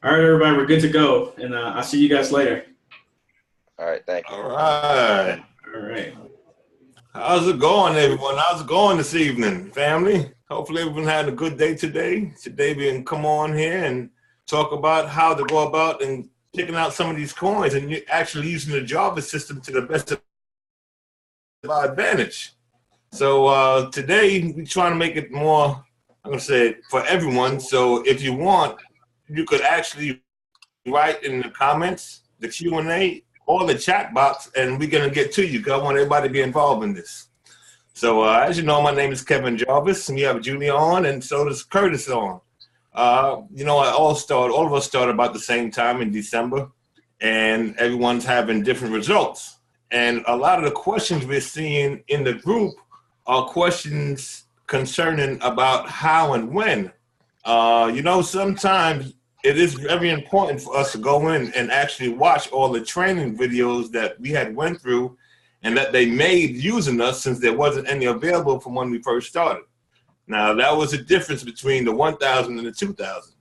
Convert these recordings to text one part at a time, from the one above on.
All right, everybody, we're good to go, and I'll see you guys later. All right, thank you. All right. All right. How's it going, everyone? How's it going this evening, family? Hopefully everyone had a good day today. Today we can come on here and talk about how to go about and picking out some of these coins and actually using the Jarvis system to the best of our advantage. So today we're trying to make it more, I'm going to say, for everyone. So if you want, you could actually write in the comments, the Q&A, or the chat box, and we're going to get to you because I want everybody to be involved in this. So as you know, my name is Kevin Jarvis, and we have Julia on, and so does Curtis on. All of us started about the same time in December, and everyone's having different results. And a lot of the questions we're seeing in the group are questions concerning about how and when. Sometimes it is very important for us to go in and actually watch all the training videos that we had went through and that they made using us, since there wasn't any available from when we first started. Now, that was a difference between the 1,000 and the 2,000.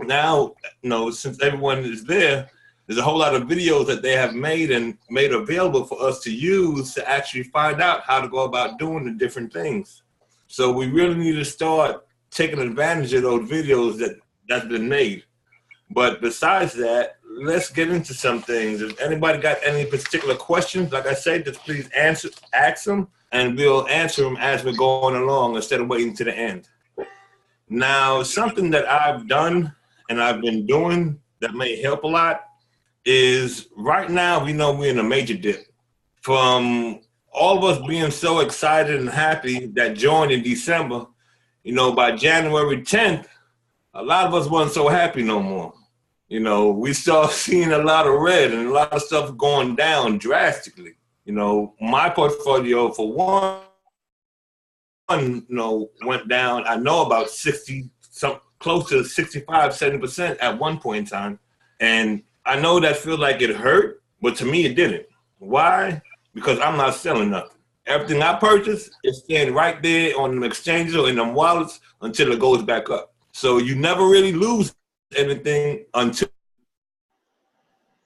Now, since everyone is there's a whole lot of videos that they have made and made available for us to use to actually find out how to go about doing the different things. So we really need to start taking advantage of those videos that's been made. But besides that, let's get into some things. If anybody got any particular questions, like I said, just please ask them, and we'll answer them as we're going along instead of waiting to the end. Now, something that I've done and I've been doing that may help a lot is right now we know we're in a major dip. From all of us being so excited and happy that joined in December, by January 10th, a lot of us wasn't so happy no more. We started seeing a lot of red and a lot of stuff going down drastically. My portfolio, for one, went down, I know about 60, close to 65, 70% at one point in time. And I know that feels like it hurt, but to me it didn't. Why? Because I'm not selling nothing. Everything I purchase is staying right there on the exchanges or in them wallets until it goes back up. So you never really lose anything until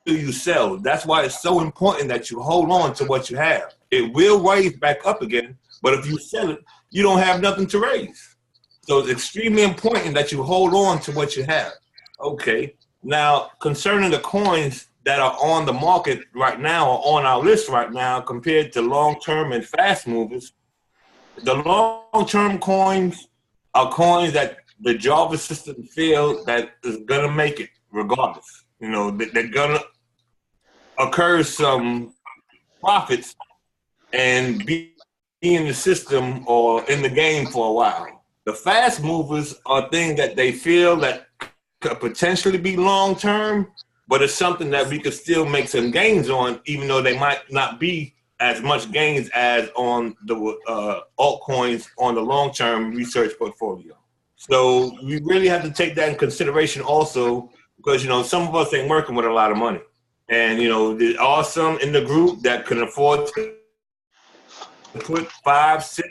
you sell. That's why it's so important that you hold on to what you have. It will raise back up again, but if you sell it, you don't have nothing to raise. So it's extremely important that you hold on to what you have. Okay. Now, concerning the coins that are on the market right now or on our list right now compared to long-term and fast movers, the long-term coins are coins that the Jarvis system feel that is gonna make it regardless. They're gonna occur some profits and be in the system or in the game for a while. The fast movers are things that they feel that could potentially be long-term, but it's something that we could still make some gains on, even though they might not be as much gains as on the altcoins on the long-term research portfolio. So we really have to take that in consideration also, because, some of us ain't working with a lot of money. And, there are some in the group that can afford to put $5, $6,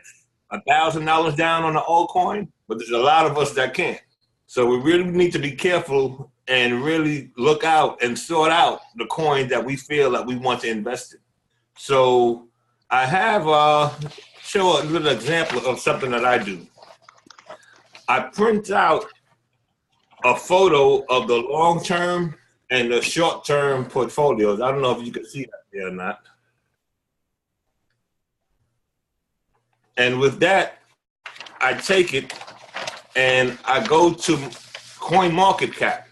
$1,000 down on an altcoin, but there's a lot of us that can't. So we really need to be careful and really look out and sort out the coins that we feel that we want to invest in. So I have show a little example of something that I do. I print out a photo of the long-term and the short-term portfolios. I don't know if you can see that there or not. And with that, I take it and I go to CoinMarketCap.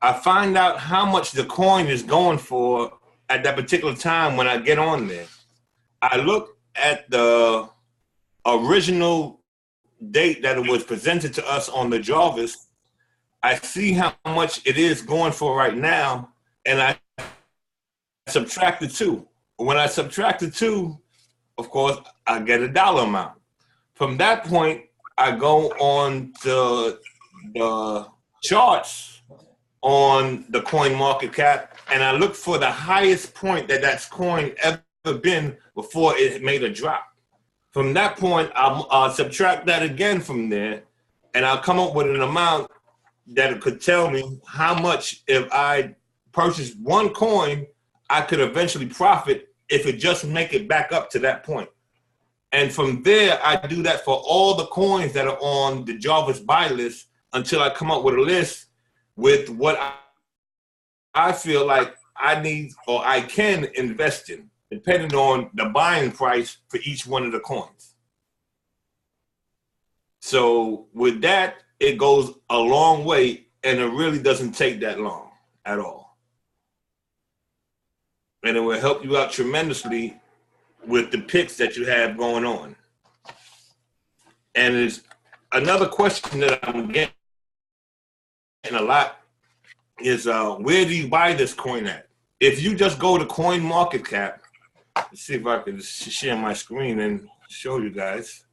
I find out how much the coin is going for at that particular time when I get on there. I look at the original date that it was presented to us on the Jarvis. I see how much it is going for right now, and I subtract the two. When I subtract the two, of course, I get a dollar amount. From that point, I go on to the charts on the CoinMarketCap, and I look for the highest point that coin ever been before it made a drop. From that point, I'll subtract that again from there, and I'll come up with an amount that could tell me how much, if I purchased one coin, I could eventually profit if it just make it back up to that point. And from there, I do that for all the coins that are on the Jarvis buy list until I come up with a list with what I feel like I need or I can invest in, depending on the buying price for each one of the coins. So with that, it goes a long way, and it really doesn't take that long at all. And it will help you out tremendously with the picks that you have going on. And it's another question that I'm getting a lot is where do you buy this coin at? If you just go to Coin Market Cap, let's see if I can share my screen and show you guys.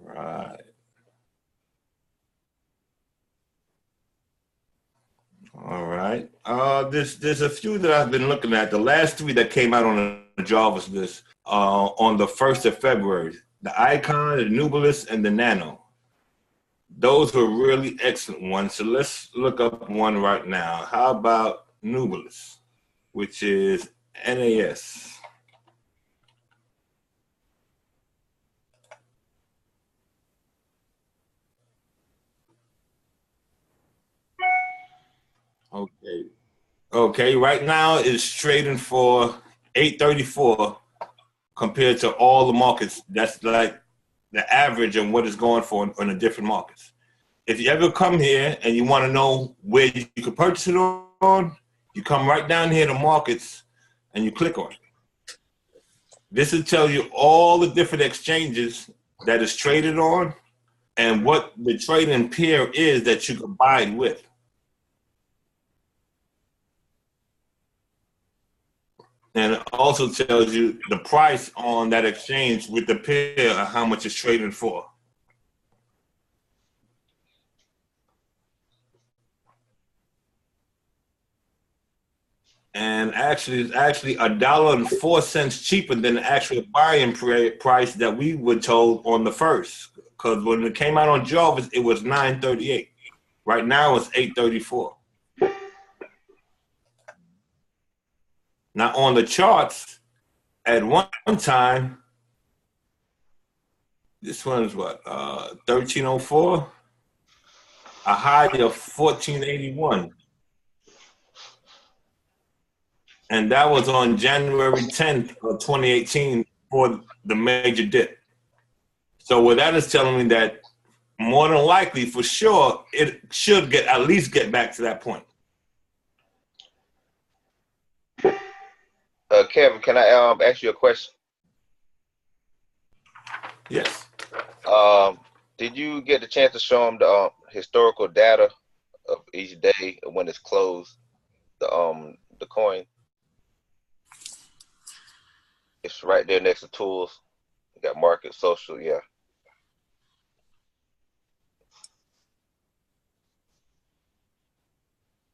Right. All right. There's a few that I've been looking at. The last three that came out on the Jarvis list on the 1st of February, the Icon, the Nubilis, and the Nano. Those were really excellent ones. So let's look up one right now. How about Nubilis, which is NAS? Okay. Okay, right now it's trading for 834 compared to all the markets. That's like the average and what it's going for on the different markets. If you ever come here and you want to know where you can purchase it on, you come right down here to markets and you click on it. This will tell you all the different exchanges that it's traded on and what the trading pair is that you can buy it with. And it also tells you the price on that exchange with the pair and how much it's trading for. And actually, it's actually $1.04 cheaper than the actual buying price that we were told on the first. Because when it came out on Jarvis, it was $9.38. Right now, it's $8.34. Now, on the charts, at one time, this one is what, 1304? A high of 1481. And that was on January 10th of 2018 for the major dip. So what that is telling me that more than likely, for sure, it should at least get back to that point. Kevin, can I ask you a question? Yes. Did you get the chance to show them the historical data of each day when it's closed, the coin? It's right there next to tools. You got market, social, yeah.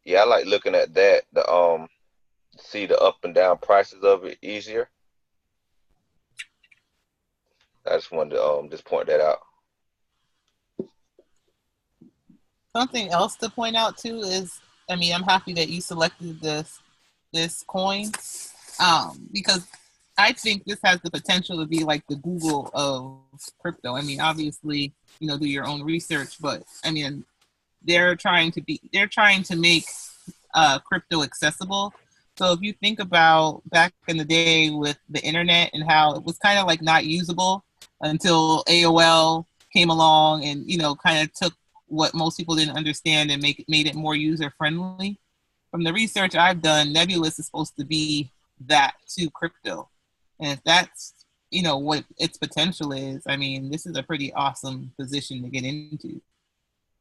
Yeah, I like looking at that. The see the up and down prices of it easier. I just wanted to just point that out. Something else to point out too is, I mean, I'm happy that you selected this coin, because I think this has the potential to be like the Google of crypto. I mean, obviously, do your own research, but I mean, they're trying to make crypto accessible. So if you think about back in the day with the internet and how it was kind of like not usable until AOL came along and kind of took what most people didn't understand and made it more user friendly. From the research I've done, Nebulous is supposed to be that to crypto, and if that's what its potential is, I mean, this is a pretty awesome position to get into.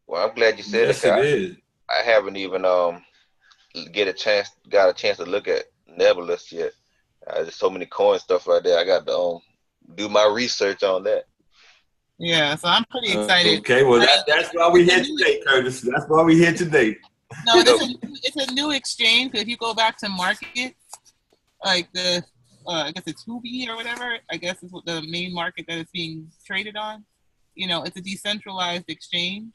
Well, I'm glad you said Yes, it. it is. I haven't even got a chance to look at Nebulous yet. There's so many coin stuff right there. I got to do my research on that. Yeah, so I'm pretty excited. Okay, well that's why we're here today, Curtis. That's why we're here today. No, it's a new exchange. If you go back to market, like the I guess it's Huobi or whatever, I guess is what the main market that it's being traded on. It's a decentralized exchange.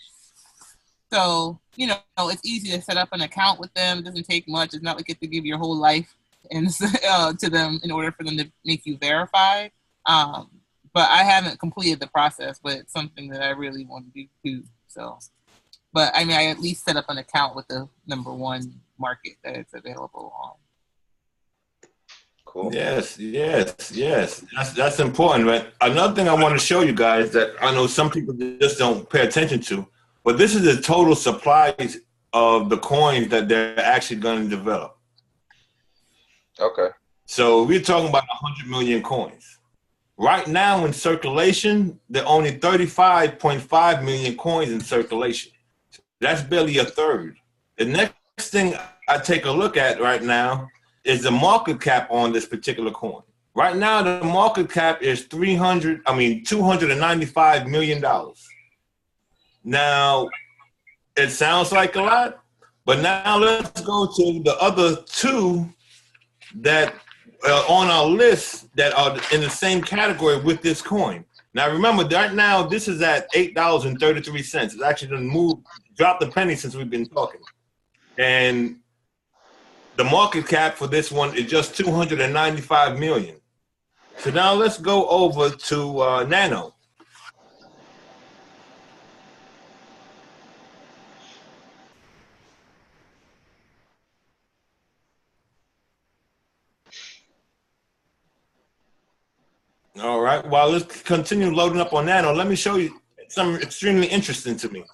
So, it's easy to set up an account with them. It doesn't take much. It's not like you have to give your whole life to them in order for them to make you verified. But I haven't completed the process, but it's something that I really want to do. So, but I mean, I at least set up an account with the number one market that it's available on. Cool. Yes. That's important. But another thing I want to show you guys that I know some people just don't pay attention to, but this is the total supplies of the coins that they're actually going to develop. Okay. So we're talking about 100 million coins. Right now in circulation, there are only 35.5 million coins in circulation. That's barely a third. The next thing I take a look at right now is the market cap on this particular coin. Right now, the market cap is $295 million. Now, it sounds like a lot, but now let's go to the other two that on our list that are in the same category with this coin. Now, remember, right now, this is at $8.33. It's actually done dropped a penny since we've been talking. And the market cap for this one is just $295 million. So now let's go over to Nano. All right, while let's continue loading up on Nano, let me show you something extremely interesting to me.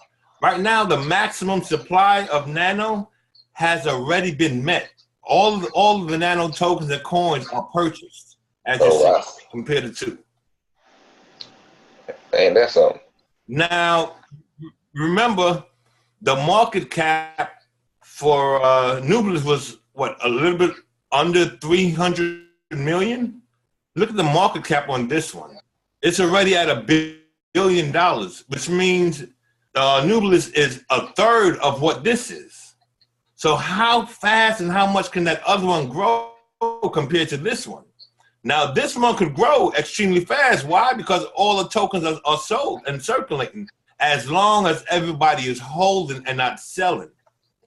Right now, the maximum supply of Nano has already been met. All of the Nano tokens and coins are purchased, as you see, compared to 2. And that's something. Now, remember, the market cap for Nubilis was, a little bit under 300 million? Look at the market cap on this one. It's already at $1 billion, which means Nubilis is a third of what this is. So how fast and how much can that other one grow compared to this one? Now, this one could grow extremely fast. Why? Because all the tokens are sold and circulating as long as everybody is holding and not selling.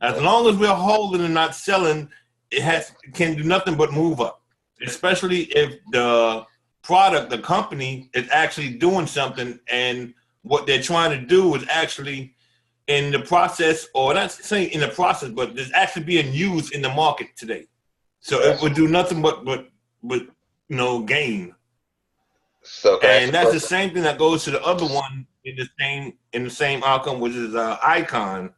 As long as we're holding and not selling, it can do nothing but move up, especially if the product, the company, is actually doing something and what they're trying to do is actually in the process, or not saying in the process, but it's actually being used in the market today. So it would do nothing but gain. So and that's the same thing that goes to the other one in the same outcome, which is Icon.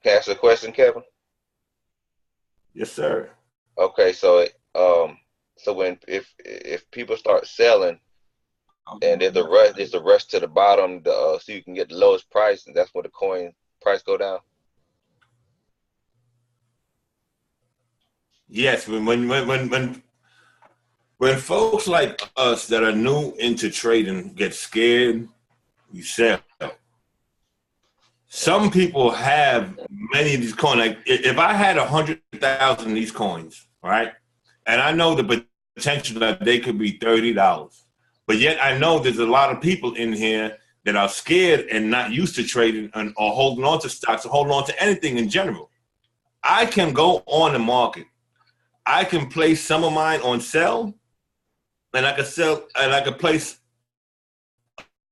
Can I ask a question, Kevin? Yes, sir. Okay, so if people start selling, and there's a rush to the bottom, so you can get the lowest price, and that's when the coin price go down. Yes, when folks like us that are new into trading get scared, you sell. Some people have many of these coins. Like if I had 100,000 of these coins, right, and I know the potential that they could be $30. But yet I know there's a lot of people in here that are scared and not used to trading or holding on to stocks or holding on to anything in general. I can go on the market. I can place some of mine on sell, and I can sell, and I can place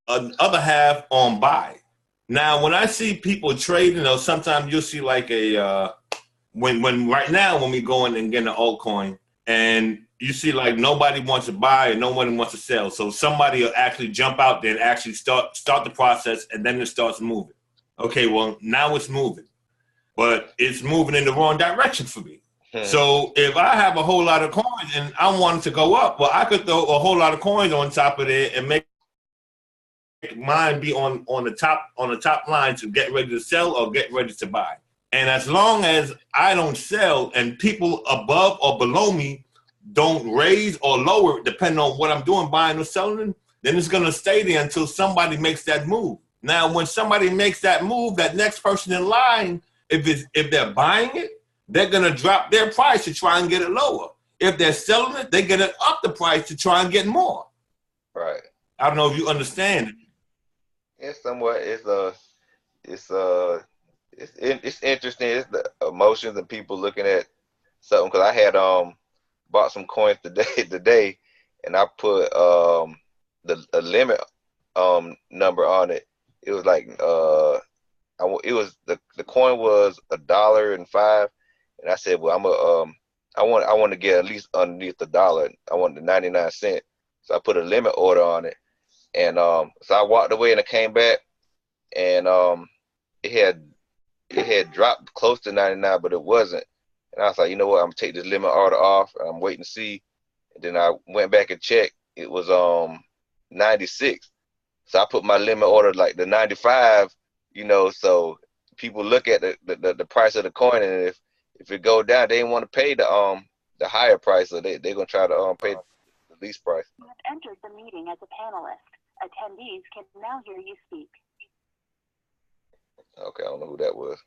other half on buy. Now, when I see people trading, or sometimes you'll see like when right now when we go in and get an altcoin, and you see like nobody wants to buy and nobody wants to sell. So somebody will actually jump out there and actually start the process, and then it starts moving. Okay, well, now it's moving, but it's moving in the wrong direction for me. So if I have a whole lot of coins and I want it to go up, well, I could throw a whole lot of coins on top of it and make mine be on the top line to get ready to sell or get ready to buy. And as long as I don't sell and people above or below me don't raise or lower, depending on what I'm doing, buying or selling, then it's going to stay there until somebody makes that move. Now, when somebody makes that move, that next person in line, if they're buying it, they're going to drop their price to try and get it lower. If they're selling it, they're going to up the price to try and get more. Right. I don't know if you understand it. It's somewhat. It's interesting. It's the emotions and people looking at something. Because I had bought some coins today, and I put a limit number on it. It was like it was the coin was $1.05, and I said, well, I want to get at least underneath $1. I want the 99 cents, so I put a limit order on it, and so I walked away and I came back, and it had dropped close to 99, but it wasn't, and I was like, you know what, I'm gonna take this limit order off, and I'm waiting to see, and then I went back and checked, it was 96, so I put my limit order like the 95. So people look at the price of the coin, and if it go down, they didn't want to pay the higher price, so they're gonna try to pay the least price. You have entered the meeting as a panelist. Attendees can now hear you speak. Okay, I don't know who that was.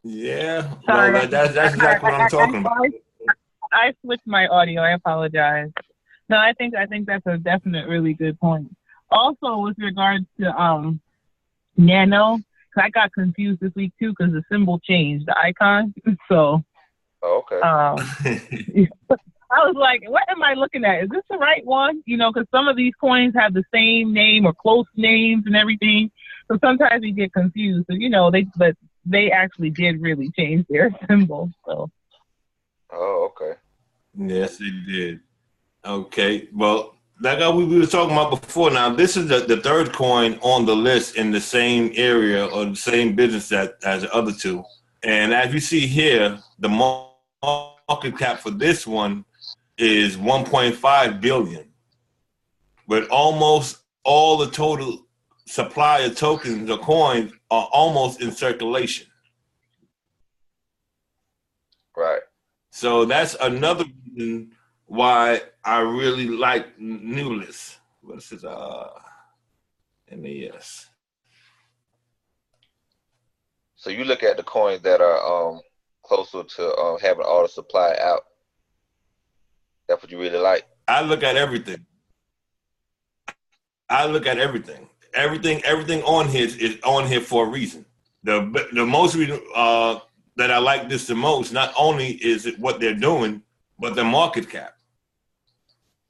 Yeah, Sorry. well, that's exactly what I'm talking about. I switched my audio. I apologize. No, I think that's a definite really good point. Also, with regards to Nano, I got confused this week too because the symbol changed, the icon. So, okay. I was like, what am I looking at? Is this the right one? Because some of these coins have the same name or close names and everything. So sometimes you get confused. So, they actually did really change their symbol. So. Oh, okay. Yes, they did. Okay, well, like we were talking about before, now this is the third coin on the list in the same area or the same business as the other two. And as you see here, the market cap for this one is 1.5 billion. But almost all the total supply of tokens or coins are almost in circulation. Right. So that's another reason why I really like Newlist. What's his NAS? So you look at the coins that are closer to having all the supply out. That's what you really like. I look at everything. Everything on here is on here for a reason. The most reason that I like this the most, not only is it what they're doing, but the market cap.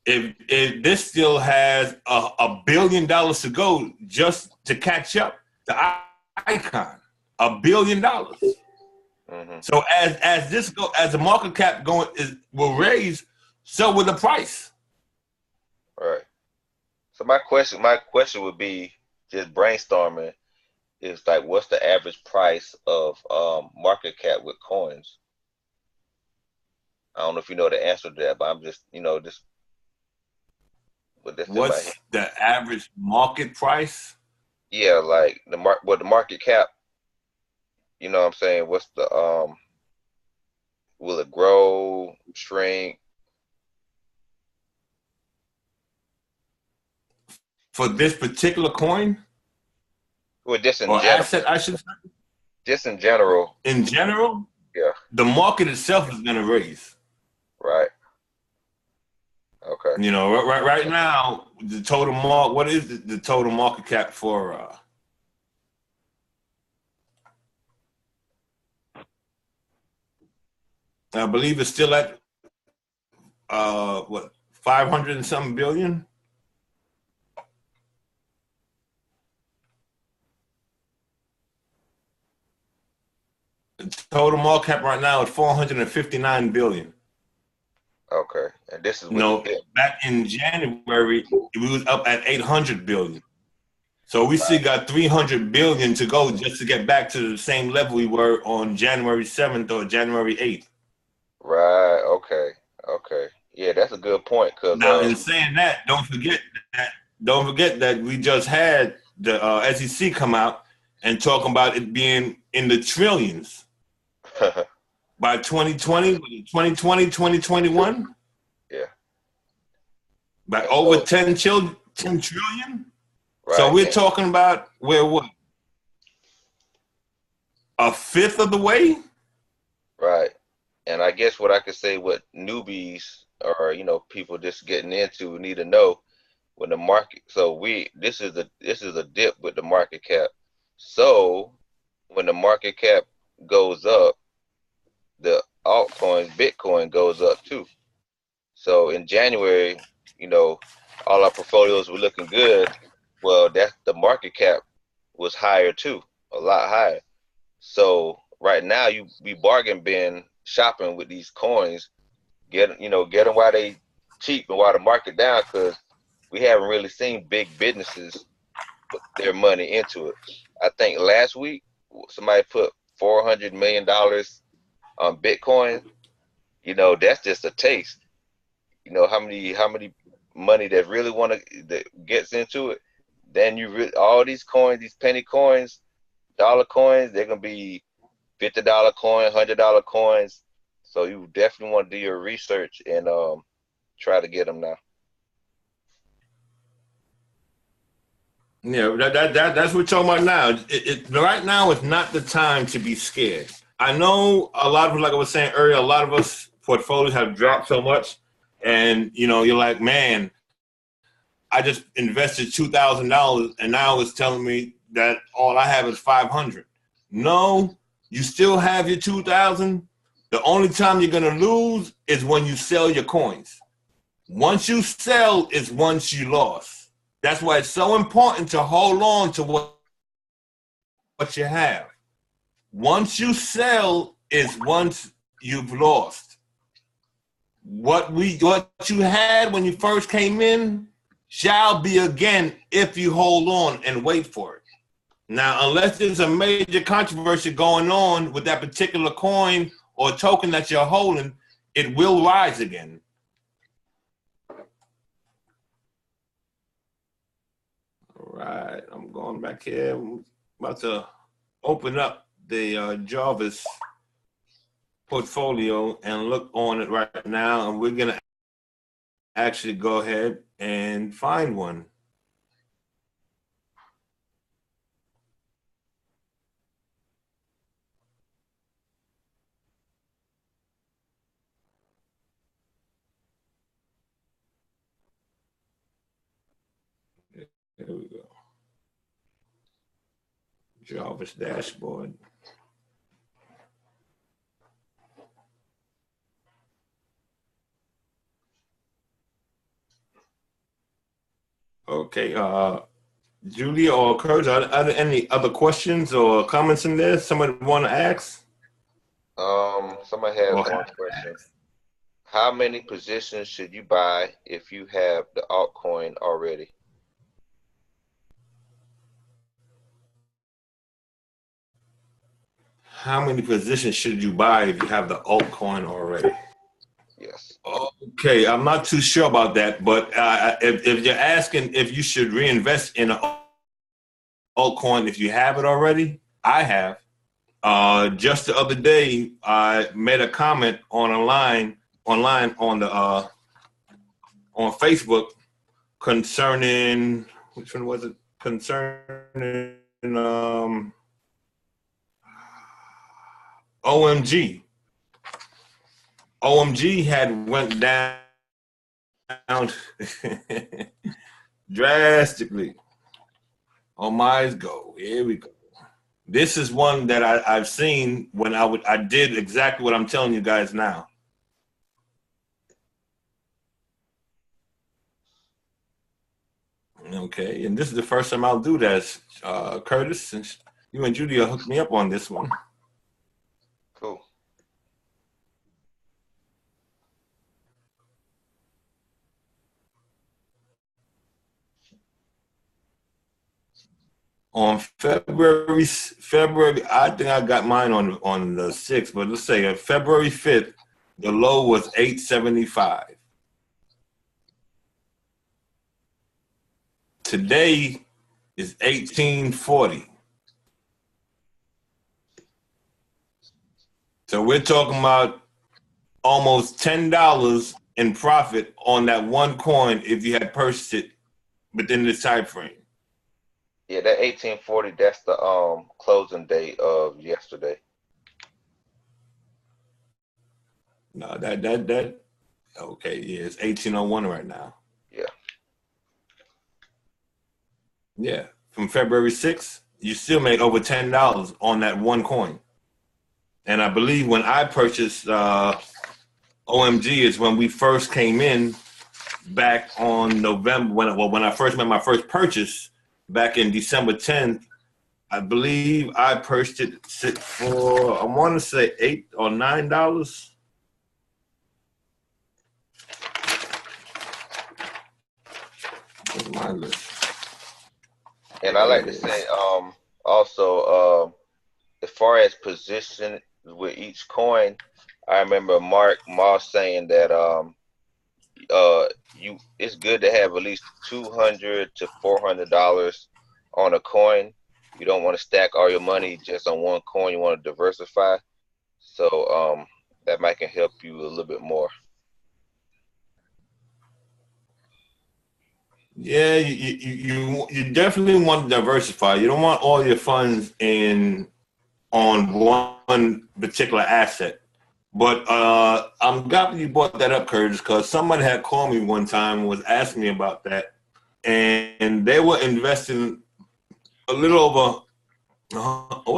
If this still has $1 billion to go just to catch up, the icon, $1 billion. Mm-hmm. So as the market cap will raise, so will the price. Right. So my question would be, just brainstorming, is like, what's the average price of market cap with coins? I don't know if you know the answer to that, but I'm just with this. What's the average market price? Yeah, like the market cap. You know what I'm saying? What's the will it grow, shrink? For this particular coin? Well, just in or general. Asset, I should say? Just in general. In general? Yeah. The market itself is going to raise. Right. Okay. Right now, the total what is the total market cap for I believe it's still at 500 and something billion? The total market cap right now is 459 billion. Okay, and this is with No, the dip. back in January, we was up at 800 billion. So we still got 300 billion to go just to get back to the same level we were on January 7th or January 8th. Right. Okay. Okay. Yeah, that's a good point. Cause Now, in saying that, don't forget that we just had the SEC come out and talk about it being in the trillions by 2020, 2021, yeah. by And over so, 10 trillion. So right. we're talking about we're what, a fifth of the way? Right. And I guess what I could say, what newbies or people just getting into need to know when the market. So this is a dip with the market cap. So when the market cap goes up, the altcoins, Bitcoin goes up too. So in January, all our portfolios were looking good. Well, that's the market cap was higher too, a lot higher. So right now you be bargain bin shopping with these coins, get them while they cheap and while the market down, because we haven't really seen big businesses put their money into it. I think last week somebody put $400 million on Bitcoin. That's just a taste. How many money that really that gets into it. Then all these coins, these penny coins, dollar coins, they're gonna be $50 coin, $100 coins. So you definitely want to do your research and try to get them now. Yeah, that's what we're talking about now. Right now is not the time to be scared. I know a lot of, like I was saying earlier, a lot of us portfolios have dropped so much, and you're like, man, I just invested $2,000, and now it's telling me that all I have is 500. No, you still have your 2,000. The only time you're gonna lose is when you sell your coins. Once you sell is once you lost. That's why it's so important to hold on to what you have. Once you sell is once you've lost. What you had when you first came in shall be again if you hold on and wait for it. Now, unless there's a major controversy going on with that particular coin or token that you're holding, it will rise again. All right, I'm going back here. I'm about to open up the Jarvis portfolio and look on it right now, and we're gonna actually go ahead and find one. There we go. Jarvis dashboard. Okay, Julia or Kurt, are there any other questions or comments in there somebody want to ask? Somebody has one question. How many positions should you buy if you have the altcoin already? How many positions should you buy if you have the altcoin already? Yes. Okay, I'm not too sure about that, but if you're asking if you should reinvest in an altcoin if you have it already, I have. Just the other day, I made a comment online on the on Facebook concerning, which one was it? Concerning OMG. OMG had went down drastically. On my go. Here we go. This is one that I've seen when I did exactly what I'm telling you guys now. Okay, and this is the first time I'll do that, Curtis, since you and Julia hooked me up on this one. Cool. On February, I think I got mine on the 6th, but let's say on February 5th, the low was 875. Today is 1840. So we're talking about almost $10 in profit on that one coin if you had purchased it within this time frame. Yeah, that 1840, that's the closing date of yesterday. No, that okay, yeah, it's 1801 right now. Yeah. Yeah. From February 6th, you still made over $10 on that one coin. And I believe when I purchased OMG is when we first came in back on November, when I first made my first purchase back in December 10th. I believe I purchased it for, I want to say $8 or $9. Where's my list? And I like to say also as far as position with each coin, I remember Mark Moss saying that it's good to have at least $200 to $400 on a coin. You don't want to stack all your money just on one coin. You want to diversify. So that might can help you a little bit more. Yeah, you definitely want to diversify. You don't want all your funds on one particular asset. But I'm glad you brought that up, Curtis, because somebody had called me one time and was asking me about that, and they were investing a little over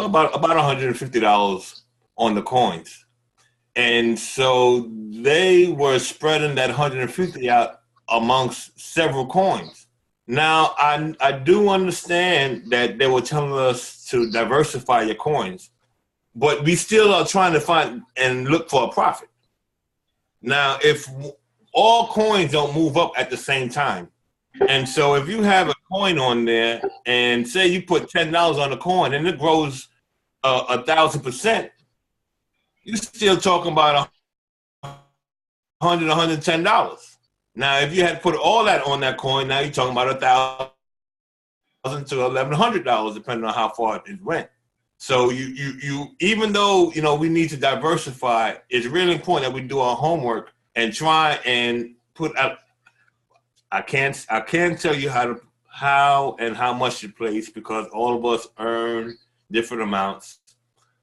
about $150 on the coins, and so they were spreading that 150 out amongst several coins. Now, I do understand that they were telling us to diversify your coins, but we still are trying to find and look for a profit. Now, if all coins don't move up at the same time, and so if you have a coin on there and say you put $10 on the coin and it grows 1,000%, you're still talking about $100, $110. Now, if you had put all that on that coin, now you're talking about $1,000 to $1,100, depending on how far it went. So you even though we need to diversify, it's really important that we do our homework and try and put out. I can't tell you how and how much to place because all of us earn different amounts.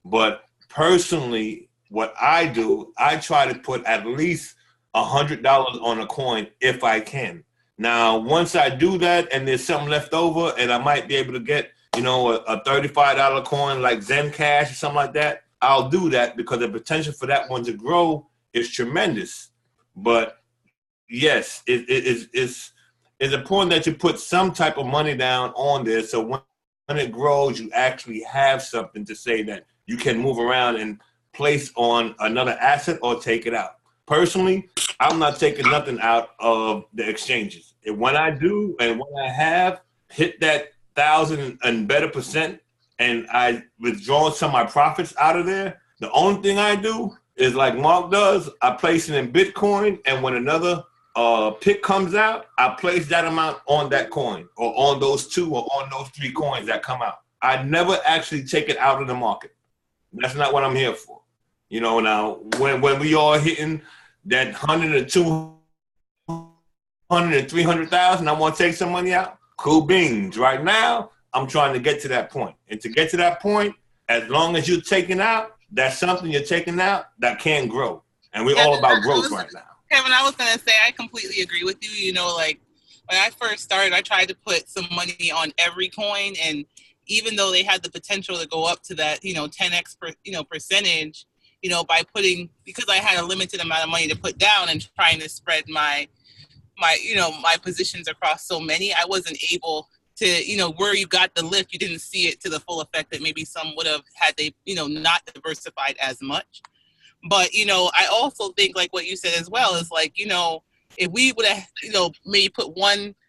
But personally, what I do, I try to put at least $100 on a coin if I can. Now, once I do that and there's something left over and I might be able to get, a $35 coin like Zen Cash or something like that, I'll do that because the potential for that one to grow is tremendous. But yes, it's important that you put some type of money down on there so when it grows, you actually have something to say that you can move around and place on another asset or take it out. Personally, I'm not taking nothing out of the exchanges. And when I do, and when I have hit that 1,000 and better percent, and I withdraw some of my profits out of there, the only thing I do is like Mark does, I place it in Bitcoin, and when another pick comes out, I place that amount on that coin, or on those 2 or on those 3 coins that come out. I never actually take it out of the market. That's not what I'm here for. Now when we are hitting that 100 or 200 or 300,000, I want to take some money out. Cool beans. Right now, I'm trying to get to that point. And to get to that point, as long as you're taking out, that's something you're taking out that can grow. And we're all about growth right now. Kevin, I was going to say, I completely agree with you. Like when I first started, I tried to put some money on every coin. And even though they had the potential to go up to that, 10x percentage, because I had a limited amount of money to put down and trying to spread my positions across so many, I wasn't able to, where you got the lift, you didn't see it to the full effect that maybe some would have had they, not diversified as much. But, I also think like what you said as well is like, if we would have, maybe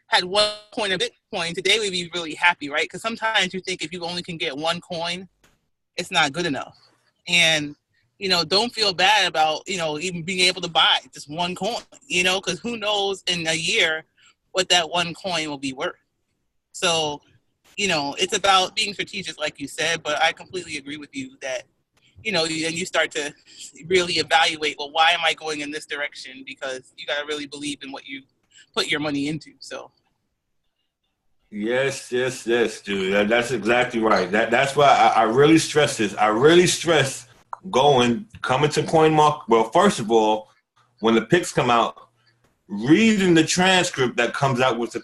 had one coin of coin, today we'd be really happy, right? Because sometimes you think if you only can get one coin, it's not good enough. And, you know, don't feel bad about, you know, even being able to buy just one coin, you know, because who knows in a year what that one coin will be worth. So, you know, it's about being strategic, like you said, but I completely agree with you that, you know, then you start to really evaluate, well, why am I going in this direction? Because you got to really believe in what you put your money into. So. Yes, dude. That's exactly right. That's why I really stress this. I really stress coming to CoinMarket. Well, first of all, when the picks come out, reading the transcript that comes out with the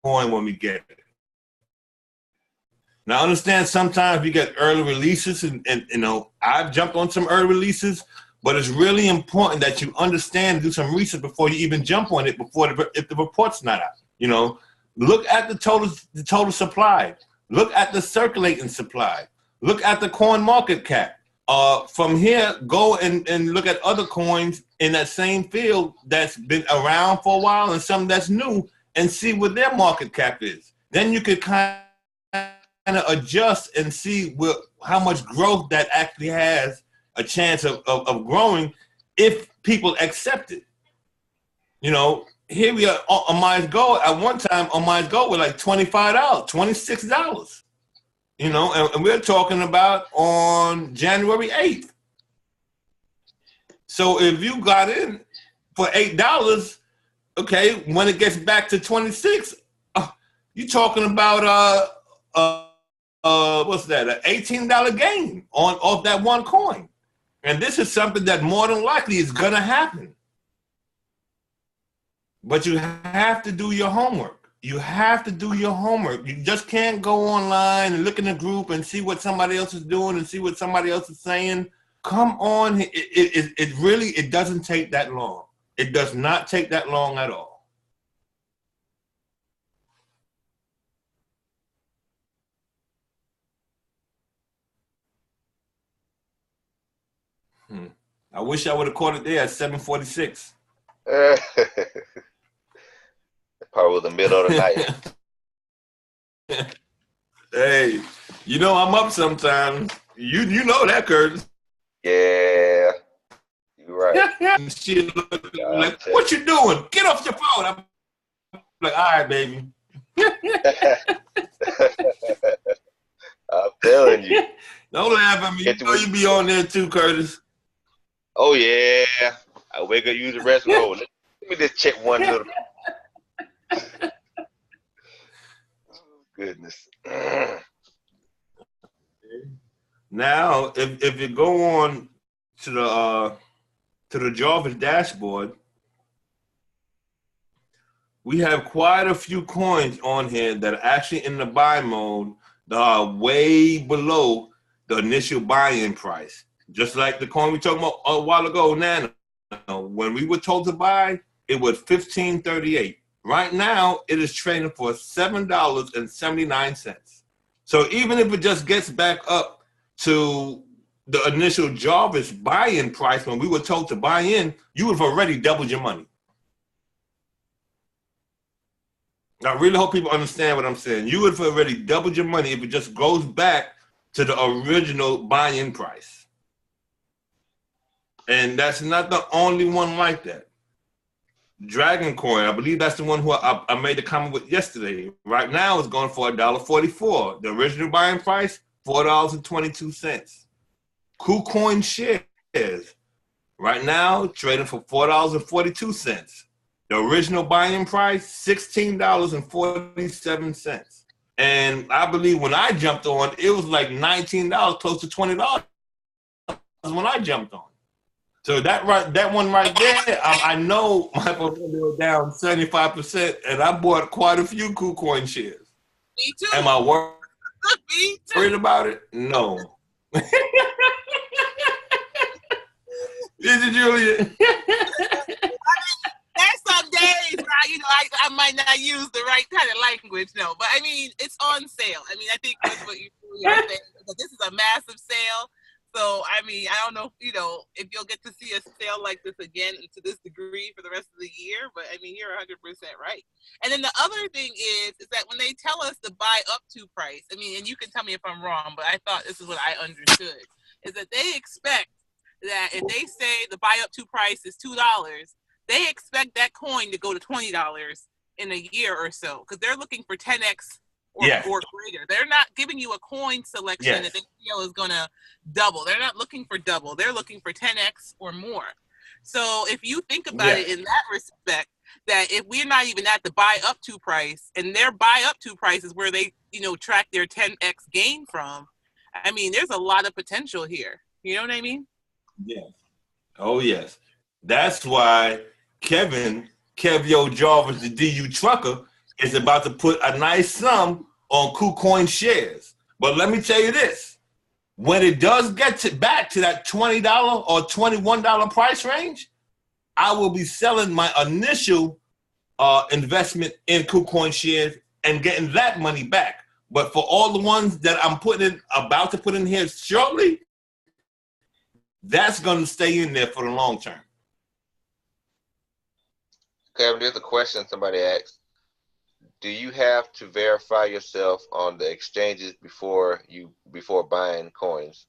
coin when we get it. Now, I understand sometimes we get early releases, and you know, I've jumped on some early releases, but it's really important that you understand, do some research before you even jump on it, if the report's not out. You know, look at the total supply. Look at the circulating supply. Look at the coin market cap. From here, go and look at other coins in that same field that's been around for a while and some that's new, and see what their market cap is. Then you could kind of adjust and see how much growth that actually has a chance of growing if people accept it. You know, here we are on Myers Gold. At one time, on Myers Gold was like $25, $26. You know, and we're talking about on January 8th. So if you got in for $8, okay, when it gets back to 26, you're talking about what's that? An $18 gain off that one coin. And this is something that more than likely is gonna happen. But you have to do your homework. You have to do your homework. You just can't go online and look in the group and see what somebody else is doing and see what somebody else is saying. Come on, it really doesn't take that long. It does not take that long at all. I wish I would have caught it there at 7:46. Probably was the middle of the night. Hey, you know I'm up sometimes. You know that, Curtis. Yeah, you're right. She like, what you doing? Get off your phone. I'm like, all right, baby. I'm telling you. Don't laugh at me. You know you be on there too, Curtis. Oh yeah. I wake up, use the restroom. Let me just check one little. Goodness. Now, if you go on to the Jarvis dashboard, we have quite a few coins on here that are actually in the buy mode that are way below the initial buy-in price. Just like the coin we talked about a while ago, Nano. When we were told to buy, it was $15.38. Right now, it is trading for $7.79. So even if it just gets back up to the initial Jarvis buy-in price when we were told to buy in, you would have already doubled your money. I really hope people understand what I'm saying. You would have already doubled your money if it just goes back to the original buy-in price. And that's not the only one like that. Dragon Coin, I believe that's the one who I made the comment with yesterday. Right now, it's going for $1.44. The original buying price, $4.22. KuCoin shares, right now, trading for $4.42. The original buying price, $16.47. And I believe when I jumped on, it was like $19, close to $20 when I jumped on. So that one right there, I know my portfolio was down 75%, and I bought quite a few KuCoin shares. Me too. Am I worried Me too. about it? No. Is it, Julia? There's some days where I might not use the right kind of language, no. But I mean, it's on sale. I mean, I think that's what you are saying. This is a massive sale. So, I mean, I don't know, if you'll get to see a sale like this again to this degree for the rest of the year, but I mean, you're 100% right. And then the other thing is that when they tell us the buy up to price, I mean, and you can tell me if I'm wrong, but I thought this is what I understood, is that they expect that if they say the buy up to price is $2, they expect that coin to go to $20 in a year or so, because they're looking for 10x or greater. They're not giving you a coin selection that they feel is going to double. They're not looking for double. They're looking for 10x or more. So if you think about it in that respect, that if we're not even at the buy up to price, and their buy up to price is where they, track their 10x gain from, I mean, there's a lot of potential here. You know what I mean? Yes. Oh, yes. That's why Kevio Jarvis, the DU trucker, is about to put a nice sum on KuCoin shares. But let me tell you this. When it does get back to that $20 or $21 price range, I will be selling my initial investment in KuCoin shares and getting that money back. But for all the ones that I'm about to put in here shortly, that's going to stay in there for the long term. Kevin, there's a question somebody asked. Do you have to verify yourself on the exchanges before buying coins?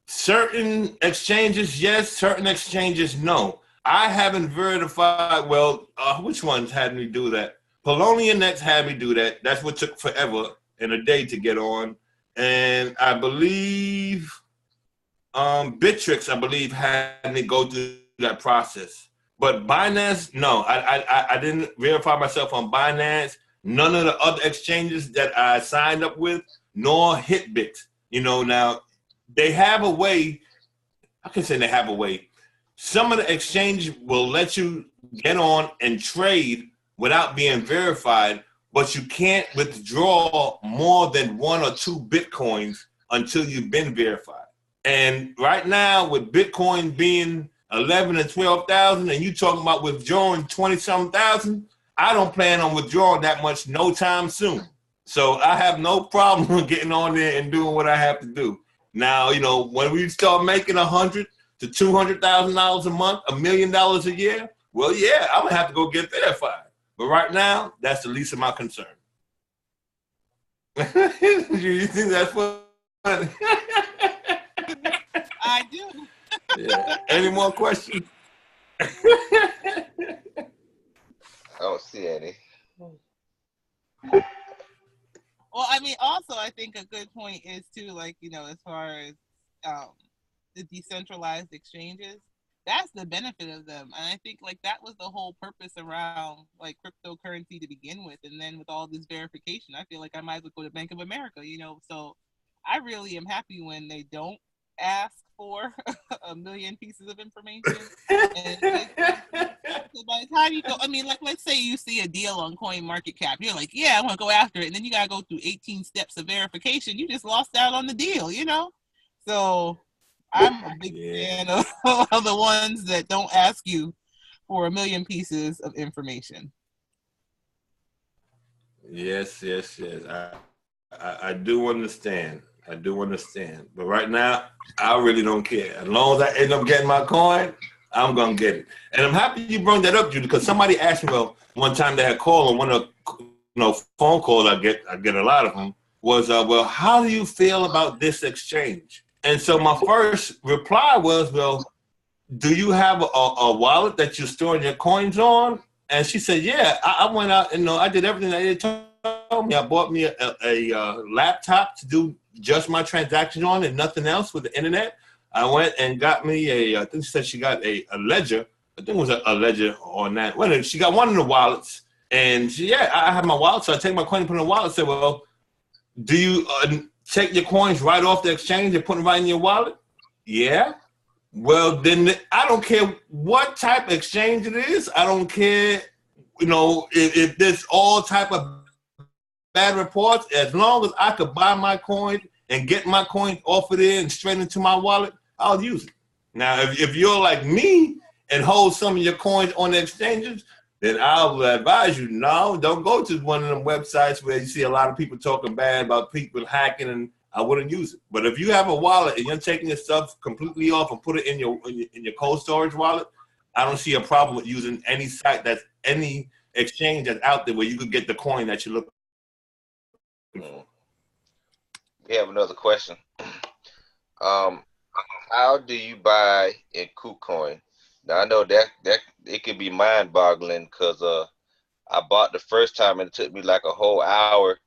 Certain exchanges, yes. Certain exchanges, no. I haven't verified. Well, which ones had me do that? Polonia Next had me do that. That's what took forever and a day to get on. And I believe Bittrex, had me go through that process. But Binance, no, I didn't verify myself on Binance. None of the other exchanges that I signed up with, nor Hitbit. Now they have a way. I can say they have a way. Some of the exchanges will let you get on and trade without being verified, but you can't withdraw more than 1 or 2 Bitcoins until you've been verified. And right now, with Bitcoin being 11 and 12,000, and you talking about withdrawing 20-something thousand, I don't plan on withdrawing that much no time soon. So I have no problem getting on there and doing what I have to do. Now, when we start making $100,000 to $200,000 a month, $1 million a year, well, yeah, I'm gonna have to go get verified. But right now, that's the least of my concern. You think that's funny? I do. Yeah. Any more questions? I don't see any. Well, I mean, also, I think a good point is too, as far as the decentralized exchanges, that's the benefit of them. And I think that was the whole purpose around cryptocurrency to begin with. And then with all this verification, I feel like I might as well go to Bank of America, So I really am happy when they don't ask for 1 million pieces of information. And so by the time you go, I mean, let's say you see a deal on CoinMarketCap, you're like, yeah, I want to go after it, and then you gotta go through 18 steps of verification. You just lost out on the deal, So I'm a big fan of the ones that don't ask you for 1 million pieces of information. Yes. I do understand. But right now, I really don't care. As long as I end up getting my coin, I'm going to get it. And I'm happy you brought that up, Judy, because somebody asked me, one time they had called on one of the phone calls I get a lot of them, was, how do you feel about this exchange? And so my first reply was, do you have a wallet that you're storing your coins on? And she said, yeah. I went out and I did everything that they told me. I bought me a laptop to do just my transactions on and nothing else with the internet. I went and got me I think she said she got a ledger. I think it was a ledger on that. Well, she got one of the wallets. And I have my wallet. So I take my coin and put it in the wallet and say, do you take your coins right off the exchange and put them right in your wallet? Yeah. Well, then I don't care what type of exchange it is. I don't care, if there's all type of bad reports. As long as I could buy my coin and get my coin off of there and straight into my wallet, I'll use it. Now, if you're like me and hold some of your coins on the exchanges, then I will advise you, no, don't go to one of them websites where you see a lot of people talking bad about people hacking, and I wouldn't use it. But if you have a wallet and you're taking your stuff completely off and put it in your cold storage wallet, I don't see a problem with using any site any exchange that's out there where you could get the coin that you're looking for. We have another question. How do you buy in KuCoin? Now I know that it can be mind-boggling because I bought the first time and it took me like a whole hour.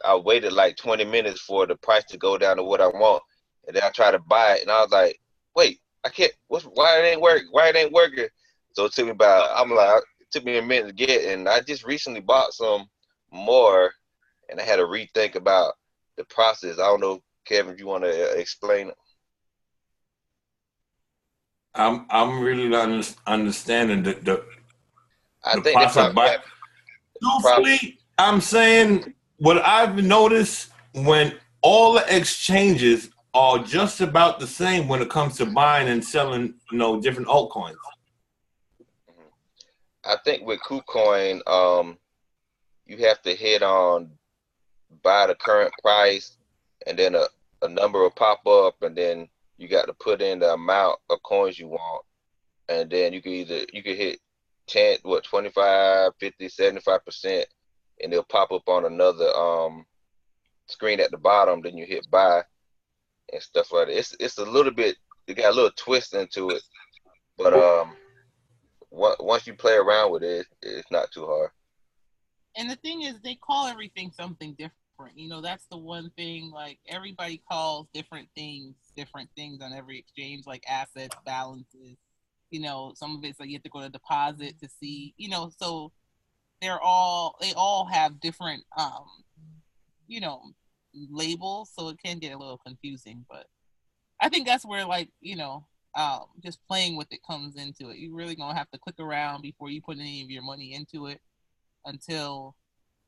I waited like 20 minutes for the price to go down to what I want, and then I tried to buy it, and I was like, "Wait, I can't. Why it ain't working? Why it ain't working?" So it took me it took me a minute to get, and I just recently bought some more, and I had to rethink about the process. I don't know, Kevin, if you want to explain it. I'm really not understanding the I think they process. probably have Truthfully, I'm saying what I've noticed when all the exchanges are just about the same when it comes to buying and selling, different altcoins. I think with KuCoin, you have to hit on buy the current price, and then a number will pop up, and then you got to put in the amount of coins you want, and then you can hit 25, 50, 75%, and it'll pop up on another screen at the bottom. Then you hit buy and stuff like that. It's a little bit, it got a little twist into it, but once you play around with it, it's not too hard. And the thing is, they call everything something different. That's the one thing. Like, everybody calls different things on every exchange, like assets, balances. Some of it's like you have to go to deposit to see. So they all have different labels, so it can get a little confusing. But I think that's where, like, just playing with it comes into it. You're really gonna have to click around before you put any of your money into it until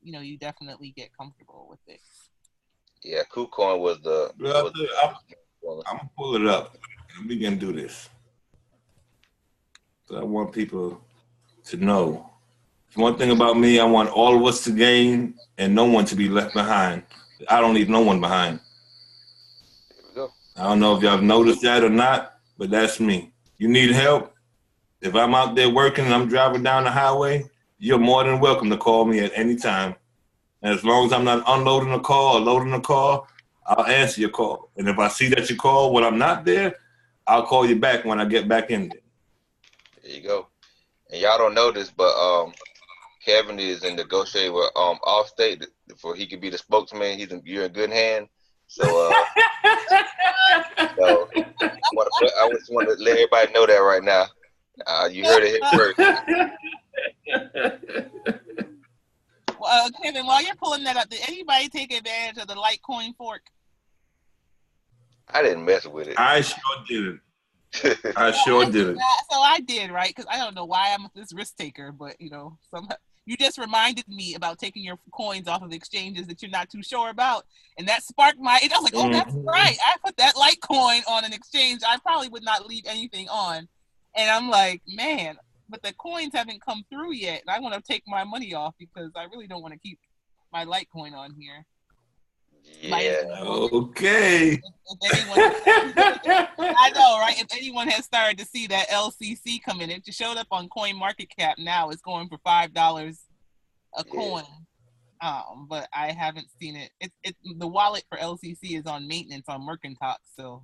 you definitely get comfortable with it. Yeah, KuCoin was the. I'm gonna pull it up and we can do this. So I want people to know. One thing about me, I want all of us to gain and no one to be left behind. I don't leave no one behind. There we go. I don't know if y'all have noticed that or not, but that's me. You need help? If I'm out there working and I'm driving down the highway, you're more than welcome to call me at any time. And as long as I'm not unloading a call or loading a call, I'll answer your call. And if I see that you call when I'm not there, I'll call you back when I get back in there. There you go. And y'all don't know this, but Kevin is in negotiating with Allstate for he could be the spokesman. You're in good hands. So, so I just want to let everybody know that right now. You heard it here first. Kevin, while you're pulling that up, did anybody take advantage of the Litecoin fork? I didn't mess with it. I sure didn't. I sure didn't. So I did, right? Because I don't know why I'm this risk taker, but somehow you just reminded me about taking your coins off of exchanges that you're not too sure about, and that sparked my. I was like, oh, that's right. I put that Litecoin on an exchange. I probably would not leave anything on, and I'm like, man. But the coins haven't come through yet, and I want to take my money off because I really don't want to keep my Litecoin on here. Yeah. Okay. I know, right? If anyone has started to see that LCC come in, it just showed up on CoinMarketCap. Now it's going for $5 a coin. But I haven't seen it. The wallet for LCC is on maintenance on Mercantile, so.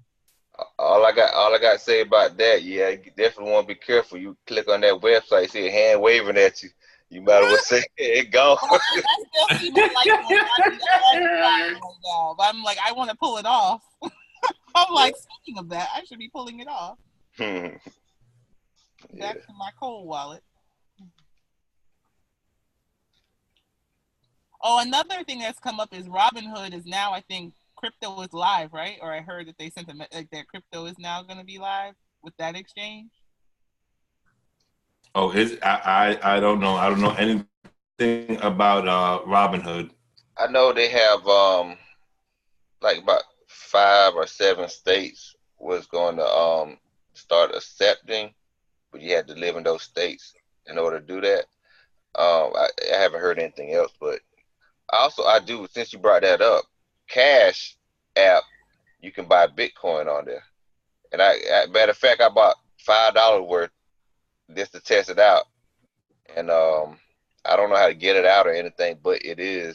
All I got to say about that, yeah, you definitely want to be careful. You click on that website, see a hand waving at you. You might as well say it gone. I still see my Litecoin but I'm like, I want to pull it off. I'm like, speaking of that, I should be pulling it off. Back to my cold wallet. Oh, another thing that's come up is Robinhood is now, I think, crypto is live, right? Or I heard that they sent that crypto is now going to be live with that exchange. Oh, I don't know. I don't know anything about Robinhood. I know they have like about 5 or 7 states was going to start accepting, but you had to live in those states in order to do that. I haven't heard anything else, but also I do. Since you brought that up, Cash app, you can buy Bitcoin on there. And matter of fact, I bought $5 worth just to test it out. And I don't know how to get it out or anything, but you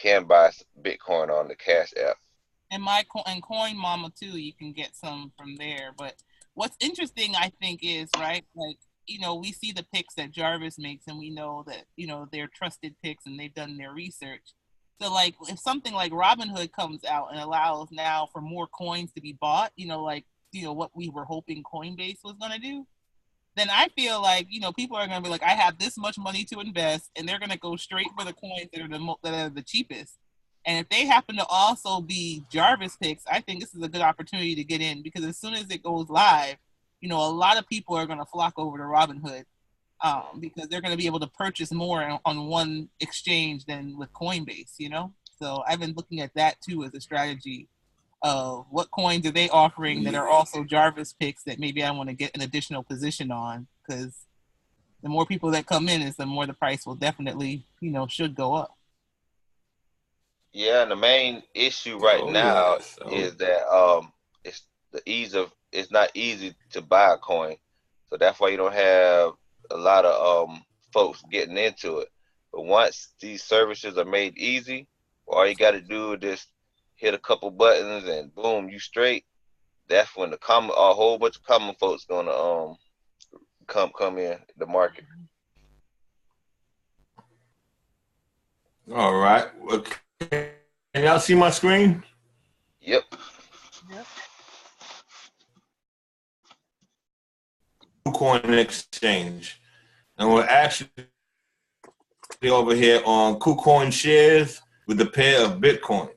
can buy Bitcoin on the Cash app. And Coin Mama too, you can get some from there. But what's interesting, I think, is right, like, we see the picks that Jarvis makes, and we know that they're trusted picks and they've done their research. So, like, if something like Robinhood comes out and allows now for more coins to be bought, what we were hoping Coinbase was going to do, then I feel like people are going to be like, I have this much money to invest, and they're going to go straight for the coins that are the cheapest. And if they happen to also be Jarvis picks, I think this is a good opportunity to get in, because as soon as it goes live, a lot of people are going to flock over to Robinhood because they're going to be able to purchase more on one exchange than with Coinbase, So I've been looking at that too as a strategy of what coins are they offering that are also Jarvis picks that maybe I want to get an additional position on, because the more people that come in is the more the price will definitely, should go up. Yeah, and the main issue right now is that it's not easy to buy a coin. So that's why you don't have a lot of folks getting into it. But once these services are made easy, all you got to do is just hit a couple buttons and boom, you straight. That's when a whole bunch of common folks gonna come in the market. All right. Okay. Can y'all see my screen? Yep. KuCoin exchange, and we're actually over here on KuCoin shares with a pair of Bitcoin.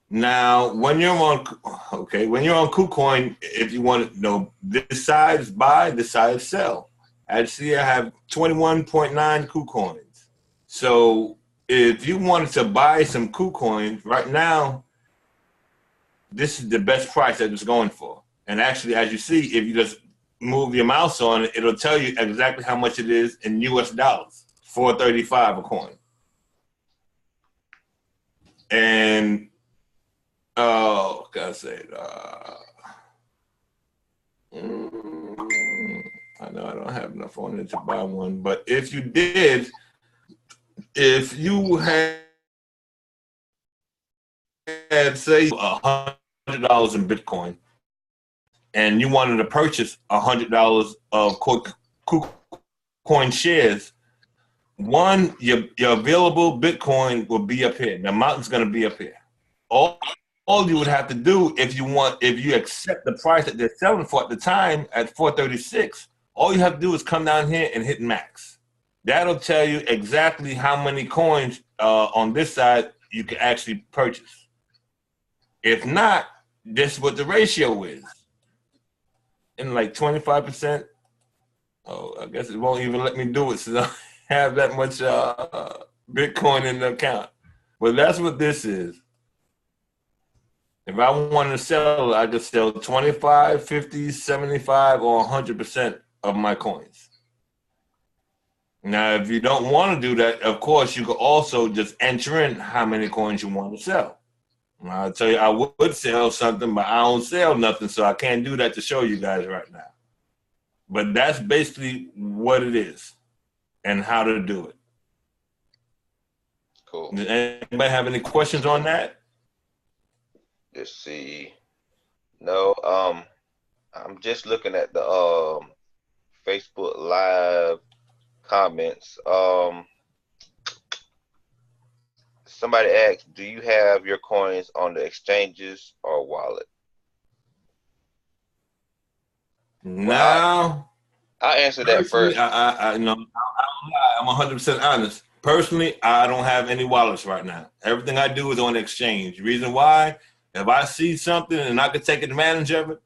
Now, when you're on KuCoin, if you want to know, this side is buy, this side is sell. Actually, I have 21.9 KuCoins. So if you wanted to buy some KuCoins right now, this is the best price that it's going for. And actually, as you see, if you just move your mouse on it, it'll tell you exactly how much it is in US dollars. $4.35 a coin. And I know I don't have enough on it to buy one, but if you did, if you had say $100 in Bitcoin, and you wanted to purchase $100 of KuCoin shares, your available Bitcoin will be up here. The amount's going to be up here. All you would have to do if you accept the price that they're selling for at the time at $4.36, all you have to do is come down here and hit max. That'll tell you exactly how many coins on this side you can actually purchase. If not, this is what the ratio is. And like 25%. Oh, I guess it won't even let me do it since I have that much Bitcoin in the account. But that's what this is. If I wanted to sell it, I could sell 25, 50, 75, or 100% of my coins. Now, if you don't want to do that, of course, you could also just enter in how many coins you want to sell. And I'll tell you, I would sell something, but I don't sell nothing, so I can't do that to show you guys right now. But that's basically what it is and how to do it. Cool. Does anybody have any questions on that? Let's see. No, I'm just looking at the Facebook Live comments. Somebody asked, do you have your coins on the exchanges or wallet? Now, I'll answer that first. I'm 100% honest. Personally, I don't have any wallets right now. Everything I do is on the exchange. Reason why? If I see something and I can take advantage of it,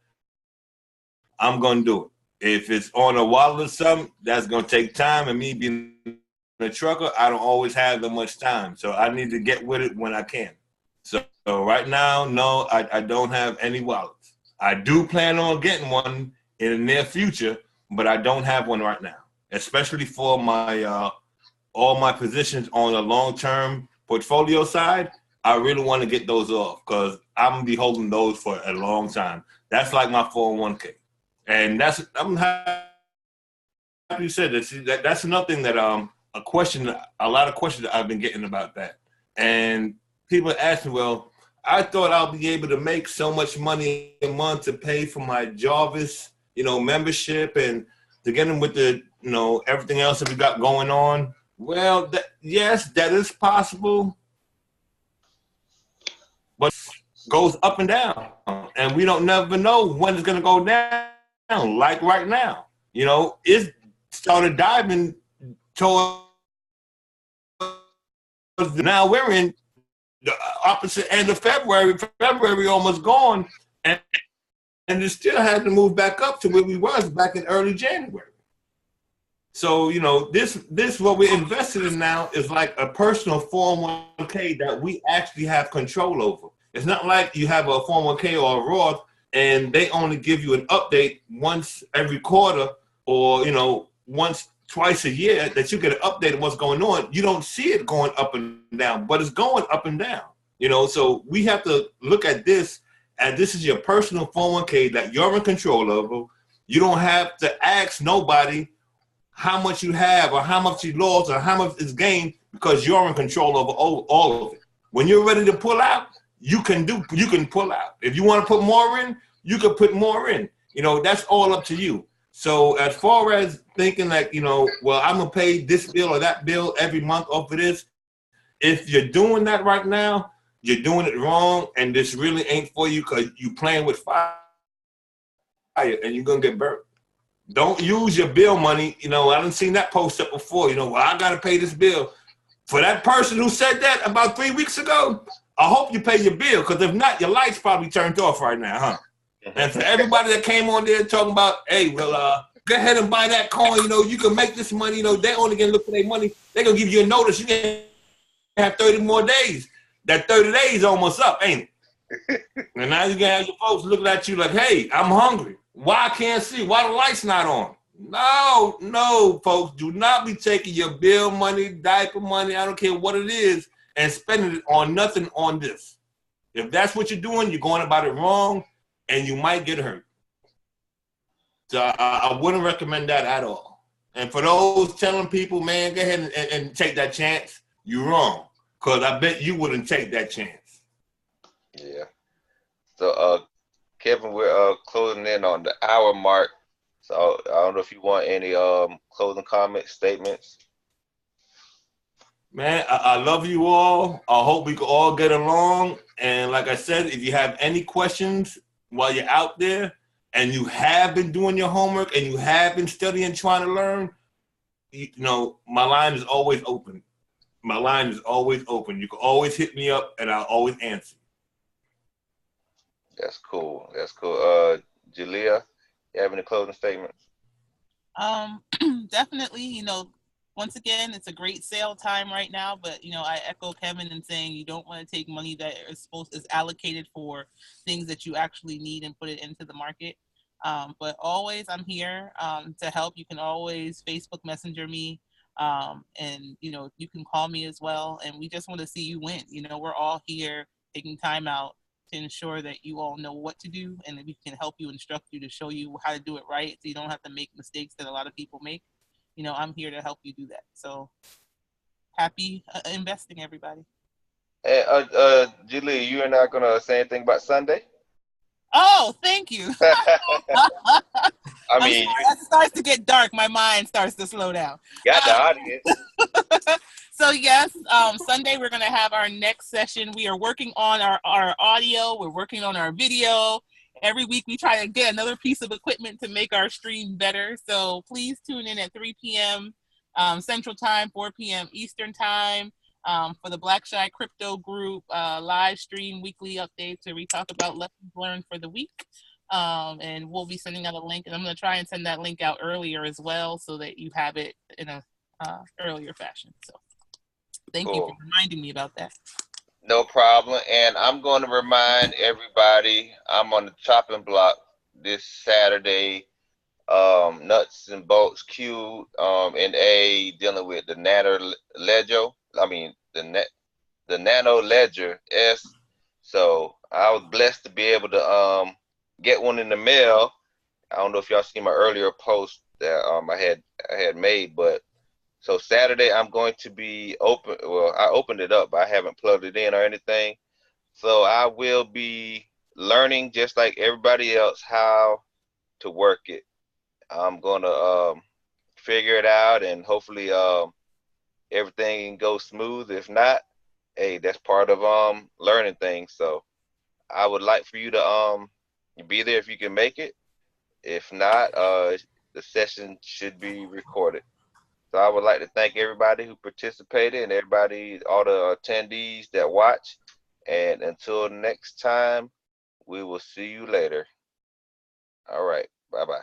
I'm going to do it. If it's on a wallet or something, that's going to take time. And me being a trucker, I don't always have that much time. So I need to get with it when I can. So right now, no, I don't have any wallets. I do plan on getting one in the near future, but I don't have one right now, especially for my all my positions on the long-term portfolio side, I really want to get those off because I'm gonna be holding those for a long time. That's like my 401k, and I'm happy you said that. That's another thing that a lot of questions that I've been getting about that, and people ask me, well, I thought I'll be able to make so much money a month to pay for my Jarvis, membership and to get them with the, everything else that we got going on. Well, yes, that is possible, but it goes up and down, and we don't never know when it's gonna go down. Like right now, it started diving towards. Now we're in the opposite end of February. February almost gone, and it still had to move back up to where we was back in early January. So, this what we're invested in now is like a personal 401k that we actually have control over. It's not like you have a 401k or a Roth and they only give you an update once every quarter or, once, twice a year that you get an update of what's going on. You don't see it going up and down, but it's going up and down. So we have to look at this as this is your personal 401k that you're in control of. You don't have to ask nobody how much you have or how much you lost or how much is gained because you're in control of all of it. When you're ready to pull out, you can pull out. If you want to put more in, you can put more in. That's all up to you. So as far as thinking like, well, I'm going to pay this bill or that bill every month off of this, if you're doing that right now, you're doing it wrong, and this really ain't for you because you're playing with fire and you're going to get burnt. Don't use your bill money. I done seen that post up before. Well, I got to pay this bill. For that person who said that about 3 weeks ago, I hope you pay your bill because if not, your light's probably turned off right now, huh? And for everybody that came on there talking about, hey, well, go ahead and buy that coin. You can make this money. They only going to look for their money. They're going to give you a notice. You can have 30 more days. That 30 days almost up, ain't it? And now you can have your folks looking at you like, hey, I'm hungry. Why I can't see? Why the light's not on? No, folks, do not be taking your bill money, diaper money, I don't care what it is, and spending it on nothing on this. If that's what you're doing, you're going about it wrong, and you might get hurt. So I wouldn't recommend that at all. And for those telling people, man, go ahead and take that chance, you're wrong, because I bet you wouldn't take that chance. Yeah. So, Kevin, we're closing in on the hour mark. So I don't know if you want any closing comments, statements. Man, I love you all. I hope we can all get along. And like I said, if you have any questions while you're out there and you have been doing your homework and you have been studying, trying to learn, my line is always open. My line is always open. You can always hit me up and I'll always answer. That's cool. Jalea, you have any closing statements? Definitely, once again, it's a great sale time right now, but I echo Kevin in saying you don't want to take money that is allocated for things that you actually need and put it into the market. But always I'm here to help. You can always Facebook Messenger me, and you can call me as well, and we just want to see you win. We're all here taking time out to ensure that you all know what to do, and that we can help you, instruct you, to show you how to do it right, so you don't have to make mistakes that a lot of people make. I'm here to help you do that. So happy investing, everybody. Hey, Julie, you are not gonna say anything about Sunday? Oh, thank you. I mean, as it starts to get dark, my mind starts to slow down. Got the audience. So yes, Sunday we're gonna have our next session. We are working on our audio. We're working on our video. Every week we try to get another piece of equipment to make our stream better. So please tune in at 3 p.m. Central Time, 4 p.m. Eastern Time for the Black Shy Crypto Group live stream weekly updates where we talk about lessons learned for the week. And we'll be sending out a link, and I'm going to try and send that link out earlier as well so that you have it in a earlier fashion. So thank you for reminding me about that. No problem. And I'm going to remind everybody I'm on the chopping block this Saturday, Nuts and bolts Q in A, dealing with the nano ledger. I mean the nano ledger S. So I was blessed to be able to get one in the mail. I don't know if y'all seen my earlier post that I had made, but so Saturday I'm going to be open. Well, I opened it up, but I haven't plugged it in or anything. So I will be learning just like everybody else how to work it. I'm gonna figure it out, and hopefully everything goes smooth. If not, hey, that's part of learning things. So I would like for you to be there if you can make it. If not, the session should be recorded. So I would like to thank everybody who participated and everybody, all the attendees that watch. And until next time, we will see you later. All right. Bye-bye.